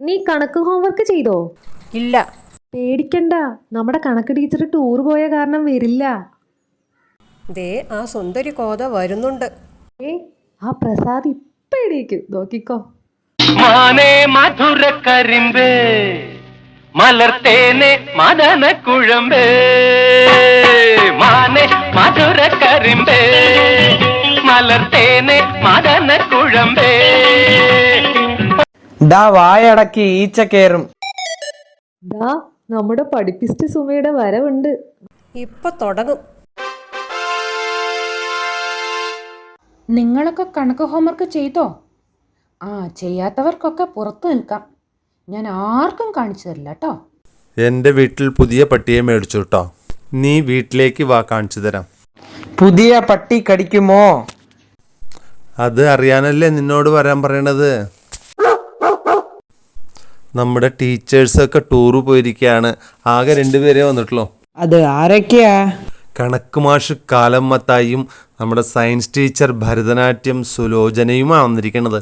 നീ കണക്ക് ഹോംവർക്ക് ചെയ്തോ? ഇല്ല. പേടിക്കണ്ട, നമ്മുടെ കണക്ക് ടീച്ചർ ടൂർ പോയ കാരണം വരില്ല. ദേ ആ സുന്ദരി കോത വരുന്നുണ്ട്. ആ പ്രസാദ് ഇപ്പൊ എണീക്കും, നോക്കിക്കോ. മാനേ മധുര കരിമ്പേ മലർത്തേനെ മദന കുഴമ്പേ, മാനേ മധുര കരിമ്പേ മലർത്തേനെ മദന കുഴമ്പേ. ദാ വായടക്കി ഈച്ച കേറും. ദാ നമ്മുടെ പഠിപ്പിസ്റ്റ് സുമയുടെ വരവുണ്ട്. ഇപ്പൊ തുടങ്ങും. നിങ്ങളൊക്കെ കണക്ക് ഹോംവർക്ക് ചെയ്തോ? ചെയ്യാത്തവർക്കൊക്കെ പുറത്തു നിൽക്കാം. ഞാൻ ആർക്കും കാണിച്ചു തരില്ല കേട്ടോ. എൻ്റെ വീട്ടിൽ പുതിയ പട്ടിയെ മേടിച്ചു കേട്ടോ. നീ വീട്ടിലേക്ക് വാ, കാണിച്ചു തരാം. പുതിയ പട്ടി കടിക്കുമോ? അത് അറിയാനല്ലേ നിന്നോട് വരാൻ പറയണത്. നമ്മുടെ ടീച്ചേഴ്സൊക്കെ ടൂറ് പോയിരിക്കുകയാണ്. ആകെ 2 പേരെ വന്നിട്ടുള്ളൂ. അത് ആരൊക്കെയാ? കണക്ക് മാഷ് കാലം മത്തായും നമ്മുടെ സയൻസ് ടീച്ചർ ഭരതനാട്യം സുലോചനയുമാണ് വന്നിരിക്കണത്.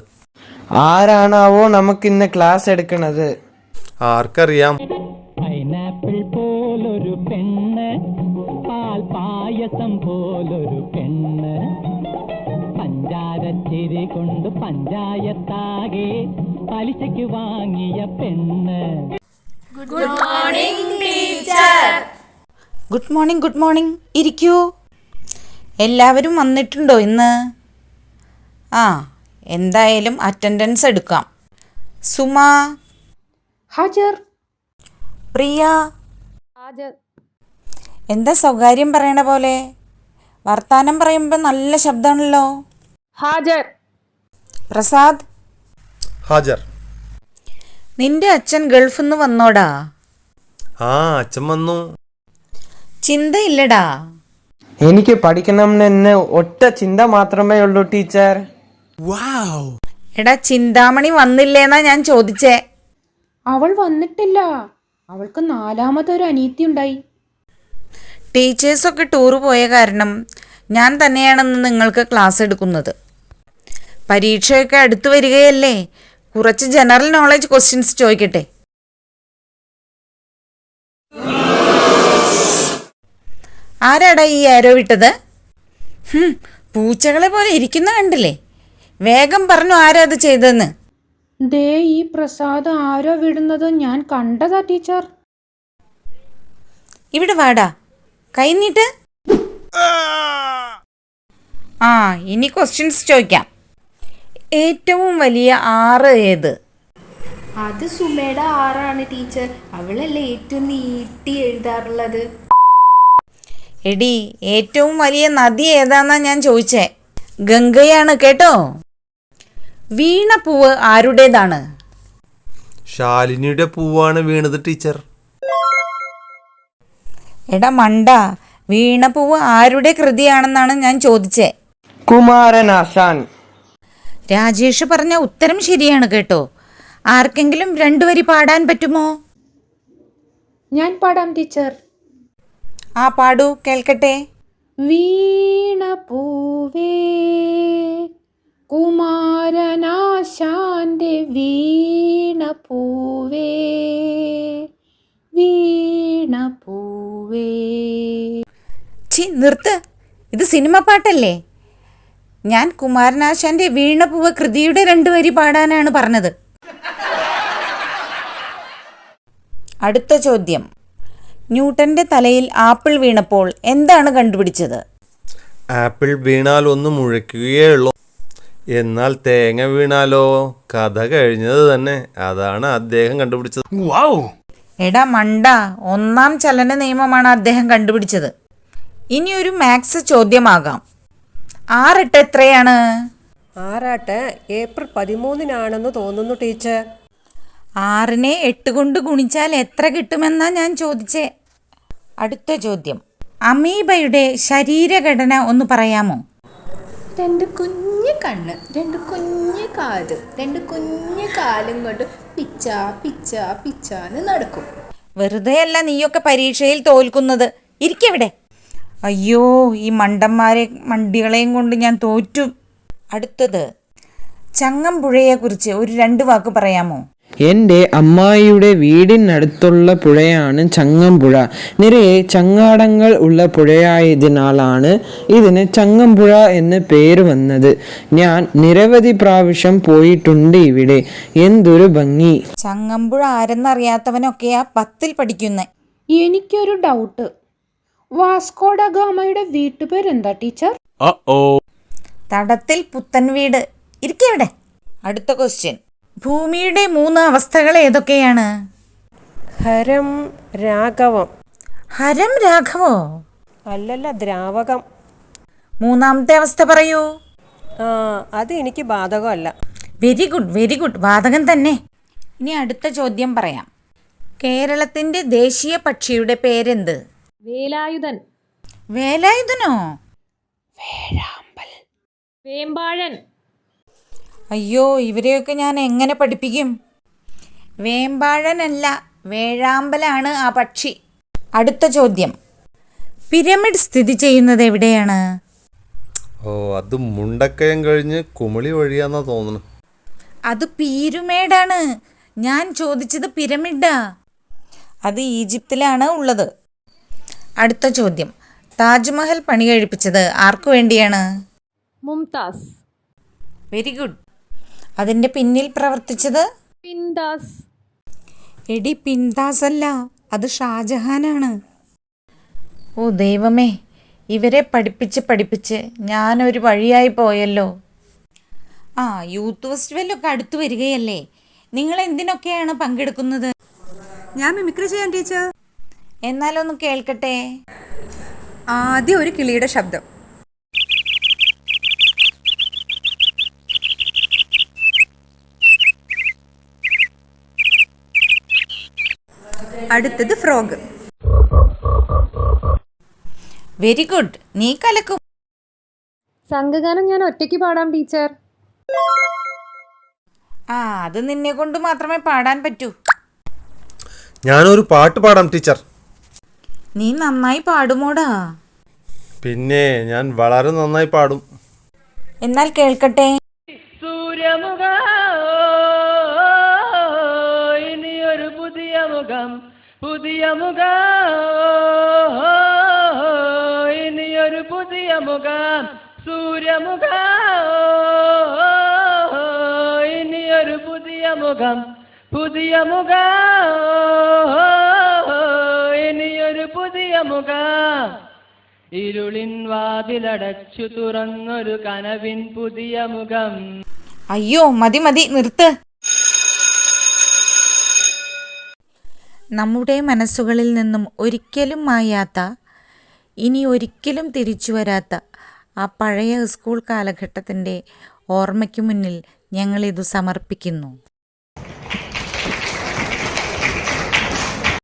ആരാണാവോ നമുക്കിന്ന് ക്ലാസ് എടുക്കണത്? ആർക്കറിയാം. പൈനാപ്പിൾ പോലൊരു പെണ്ണ്, പാൽ പായസം പോലൊരു പെണ്ണ്, പഞ്ചാരച്ചിരി കൊണ്ട് പഞ്ചായത്താകെ പലിശയ്ക്ക് വാങ്ങിയ പെണ്ണ്. Good morning teacher. Good morning, good morning. ഇരിക്കൂ. എല്ലാവരും വന്നിട്ടുണ്ടോ ഇന്ന്? എന്തായാലും അറ്റൻഡൻസ് എടുക്കാം. സുമ ഹാജർ, പ്രിയ ഹാജർ. എന്താ സ്വകാര്യം പറയണ പോലെ? വർത്താനം പറയുമ്പോൾ നല്ല ശബ്ദമാണല്ലോ. ഹാജർ. പ്രസാദ് ഹാജർ. നിന്റെ അച്ഛൻ ഗൾഫിൽ നിന്ന് വന്നോടാ? അച്ഛൻ വന്നു. ചിന്തയില്ലടാ? എനിക്ക് പഠിക്കണമെന്ന് ഒറ്റ ചിന്ത മാത്രമേ ഉള്ളൂ ടീച്ചർ. എടാ, ചിന്താമണി വന്നില്ലേന്നാ ഞാൻ ചോദിച്ചേ. അവൾ വന്നിട്ടില്ല. അവൾക്ക് 4ാമതൊരു അനീതി ഉണ്ടായി. ടീച്ചേഴ്സൊക്കെ ടൂർ പോയ കാരണം ഞാൻ തന്നെയാണെന്ന് നിങ്ങൾക്ക് ക്ലാസ് എടുക്കുന്നത്. പരീക്ഷയൊക്കെ അടുത്തു വരികയല്ലേ, കുറച്ച് ജനറൽ നോളജ് ക്വസ്റ്റ്യൻസ് ചോദിക്കട്ടെ. ആരാടാ ഈ ആരോ വിട്ടത്? പൂച്ചകളെ പോലെ ഇരിക്കുന്ന കണ്ടില്ലേ? വേഗം പറഞ്ഞു, ആരാ അത് ചെയ്തതെന്ന്. ദേ ഈ പ്രസാദ് ആരോ വിടുന്നത് ഞാൻ കണ്ടതാ ടീച്ചർ. ഇവിടെ വാടാ, കൈനീട്ട്. ഇനി ക്വസ്റ്റ്യൻസ് ചോദിക്കാം. ഏറ്റവും വലിയ 6 ഏത്? അത് സുമയുടെ 6 ടീച്ചർ. അവളല്ലേ ഏറ്റവും നീട്ടി എഴുതാറുള്ളത്. എടി, ഏറ്റവും വലിയ നദി ഏതാന്നാ ഞാൻ ചോദിച്ചേ. ഗംഗയാണ് കേട്ടോ. വീണപ്പൂവ് ആരുടേതാണ്? ശാലിനിയുടെ പൂവാണ് വീണത് ടീച്ചർ. എടാ മണ്ട, വീണപ്പൂവ് ആരുടെ കൃതിയാണെന്നാണ് ഞാൻ ചോദിച്ചേ. കുമാരനാശാൻ. രാജേഷ് പറഞ്ഞ ഉത്തരം ശരിയാണ് കേട്ടോ. ആർക്കെങ്കിലും 2 വരി പാടാൻ പറ്റുമോ? ഞാൻ പാടാം ടീച്ചർ. പാടൂ, കേൾക്കട്ടെ. വീണപ്പൂവേ കുമാരനാശാന്റെ വീണപ്പൂവേ, വീണപ്പൂവേ. നിർത്ത്, ഇത് സിനിമ പാട്ടല്ലേ. ഞാൻ കുമാരനാശാന്റെ വീണപ്പൂവ് കൃതിയുടെ 2 വരി പാടാനാണ് പറഞ്ഞത്. അടുത്ത ചോദ്യം. ന്യൂട്ടന്റെ തലയിൽ ആപ്പിൾ വീണപ്പോൾ എന്താണ് കണ്ടുപിടിച്ചത്? ആപ്പിൾ വീണാൽ ഒന്ന് മുഴയ്ക്കുകയേ ഉള്ളൂ. എന്നാൽ തേങ്ങ വീണാലോ കഥ കഴിഞ്ഞത് തന്നെ. അതാണ് അദ്ദേഹം കണ്ടുപിടിച്ചത്. എടാ മണ്ട, 1ാം ചലന നിയമമാണ് അദ്ദേഹം കണ്ടുപിടിച്ചത്. ഇനി ഒരു മാത്സ് ചോദ്യമാകാം. 6 × 8 എത്രയാണ്? ആറാട്ട് ഏപ്രിൽ 13 തോന്നുന്നു ടീച്ചർ. 6നെ 8 കൊണ്ട് ഗുണിച്ചാൽ എത്ര കിട്ടുമെന്നാ ഞാൻ ചോദിച്ചേ. അടുത്ത ചോദ്യം. അമീബയുടെ ശരീരഘടന ഒന്ന് പറയാമോ? 2 കുഞ്ഞു കണ്ണ്, 2 കുഞ്ഞു കാത്, 2 കുഞ്ഞു കാലും കൊണ്ട് പിച്ചാ പിച്ചാ പിച്ചാന്ന് നടക്കും. വെറുതെ അല്ല നീയൊക്കെ പരീക്ഷയിൽ തോൽക്കുന്നത്. ഇരിക്കവിടെ. അയ്യോ, ഈ മണ്ടികളെയും കൊണ്ട് ഞാൻ തോറ്റു. അടുത്തത്. ചങ്ങമ്പുഴയെക്കുറിച്ച് ഒരു 2 വാക്ക് പറയാമോ? എൻ്റെ അമ്മായിയുടെ വീടിനടുത്തുള്ള പുഴയാണ് ചങ്ങമ്പുഴ. നിറയെ ചങ്ങാടങ്ങൾ ഉള്ള പുഴയായതിനാലാണ് ഇതിന് ചങ്ങമ്പുഴ എന്ന് പേര് വന്നത്. ഞാൻ നിരവധി പ്രാവശ്യം പോയിട്ടുണ്ട് ഇവിടെ. എന്തൊരു ഭംഗി! ചങ്ങമ്പുഴ ആരെന്നറിയാത്തവനൊക്കെയാ 10ൽ പഠിക്കുന്നേ. എനിക്കൊരു ഡൗട്ട്. വാസ്കോഡ ഗാമയുടെ വീട്ടുപേരെന്താ ടീച്ചർ? തടത്തിൽ പുത്തൻ വീട്. ഇരിക്കവിടെ. അടുത്ത ക്വസ്റ്റ്യൻ. ഭൂമിയുടെ 3 അവസ്ഥകൾ ഏതൊക്കെയാണ്? ഹരം രാഘവം. ഹരം രാഘവോ? അല്ലല്ല, ദ്രാവകം. മൂന്നാമത്തെ അവസ്ഥ പറയൂ. ആ, അത് എനിക്ക് ബാധകമല്ല. Very good, very good. വാതകം തന്നെ. ഇനി അടുത്ത ചോദ്യം പറയാം. കേരളത്തിൻ്റെ ദേശീയ പക്ഷിയുടെ പേരെന്ത്? വേലായുധൻ. വേലായുധനോ? വേമ്പാഴൻ. അയ്യോ, ഇവരെയൊക്കെ ഞാൻ എങ്ങനെ പഠിപ്പിക്കും? വേമ്പാഴനല്ല, വേഴാമ്പലാണ് ആ പക്ഷി. അടുത്ത ചോദ്യം. പിരമിഡ് സ്ഥിതി ചെയ്യുന്നത് എവിടെയാണ്? ഓ, അത് മുണ്ടക്കയം കഴിഞ്ഞ് കുമിളി വഴിയാന്നാ തോന്നുന്നു. അത് പീരുമേടാണ്. ഞാൻ ചോദിച്ചത് പിരമിഡാ. അത് ഈജിപ്തിലാണ് ഉള്ളത്. അടുത്ത ചോദ്യം. താജ്മഹൽ പണി കഴിപ്പിച്ചത് ആർക്കു വേണ്ടിയാണ്? മുംതാസ്. Very good. അതിൻ്റെ പിന്നിൽ പ്രവർത്തിച്ചത്? പിൻദാസ്. എടി, പിൻദാസ് അല്ല, അത് ഷാജഹാനാണ്. ഓ ദൈവമേ, ഇവരെ പഠിപ്പിച്ച് ഞാനൊരു വഴിയായി പോയല്ലോ. ആ, യൂത്ത് ഫെസ്റ്റിവലൊക്കെ അടുത്തു വരികയല്ലേ. നിങ്ങൾ എന്തിനൊക്കെയാണ് പങ്കെടുക്കുന്നത്? ഞാൻ മിമിക്രി ചെയ്യാൻ ടീച്ചർ. എന്നാലൊന്ന് കേൾക്കട്ടെ. ആദ്യം ഒരു കിളിയുടെ ശബ്ദം. അടുത്തത് ഫ്രോഗ്. വെരി ഗുഡ്, നീ കലക്കും. സംഘഗാനം ഞാൻ ഒറ്റയ്ക്ക് പാടാം ടീച്ചർ. ആ, അത് നിന്നെ കൊണ്ട് മാത്രമേ പാടാൻ പറ്റൂ. ഞാനൊരു പാട്ട് പാടാം ടീച്ചർ. നീ നന്നായി പാടുമോടാ? പിന്നെ ഞാൻ വളരെ നന്നായി പാടും. എന്നാൽ കേൾക്കട്ടെ. സൂര്യമുഖ, ഇനിയൊരു പുതിയ മുഖം, പുതിയ മുഖ, ഇനിയൊരു പുതിയ മുഖം, സൂര്യമുഖ, ഇനിയൊരു പുതിയ മുഖം, പുതിയ മുഖ, ഇനിയൊരു പുതിയ മുഖം, ഇരുളിൻ വാതിലടച്ചു തുറന്നൊരു കനവിൻ പുതിയ മുഖം. അയ്യോ, മതി മതി, നിർത്ത്. നമ്മുടെ മനസ്സുകളിൽ നിന്നും ഒരിക്കലും മായാത്ത, ഇനി ഒരിക്കലും തിരിച്ചു വരാത്ത ആ പഴയ സ്കൂൾ കാലഘട്ടത്തിൻ്റെ ഓർമ്മയ്ക്ക് മുന്നിൽ ഞങ്ങളിത് സമർപ്പിക്കുന്നു.